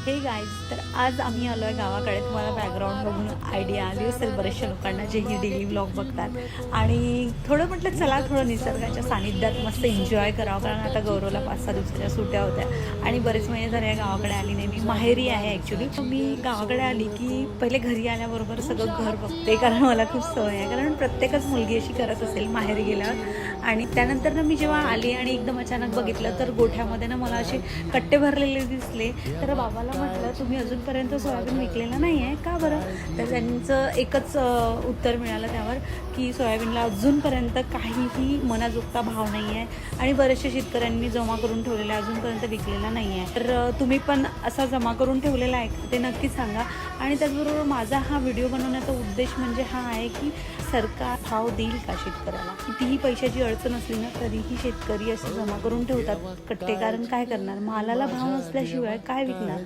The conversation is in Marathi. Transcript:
हे गाईज, तर आज आम्ही आलो आहे गावाकडे. तुम्हाला बॅकग्राऊंड बघून आयडिया आली असेल बऱ्याचशा लोकांना जे ही डेली व्लॉग बघतात. आणि थोडं म्हटलं चला थोडं निसर्गाच्या सानिध्यात मस्त एन्जॉय करावं, कारण आता गौरवला 5-6 दिवसाच्या सुट्ट्या होत्या आणि बरेच महिने झाले गावाकडे आली नाही. मी माहेरी आहे ॲक्च्युली. मी गावाकडे आली की पहिले घरी आल्याबरोबर सगळं घर बघते, कारण मला खूप सवय आहे. कारण प्रत्येकच मुलगी अशी करत असेल माहेरी गेल्यावर. आणि त्यानंतर ना मी जेव्हा आली आणि एकदम अचानक बघितलं तर गोठ्यामध्ये ना मला असे कट्टे भरलेले दिसले. तर बाबाला म्हटलं, तुम्ही अजूनपर्यंत सोयाबीन विकलेलं नाही आहे का बरं? तर त्यांचं एकच उत्तर मिळालं त्यावर की सोयाबीनला अजूनपर्यंत काहीही मनाजोगता भाव नाही आहे आणि बरेचशा शेतकऱ्यांनी जमा करून ठेवलेला अजूनपर्यंत विकलेला नाही आहे. तर तुम्ही पण असा जमा करून ठेवलेला आहे का ते नक्की सांगा. आणि त्याचबरोबर माझा हा व्हिडिओ बनवण्याचा उद्देश म्हणजे हा आहे की सरकार भाव देईल का शेतकऱ्याला? कितीही पैशाची अडचण असली ना तरीही शेतकरी असे जमा करून ठेवतात कट्टे, कारण काय करणार, मालाला भाव नसल्याशिवाय काय विकणार.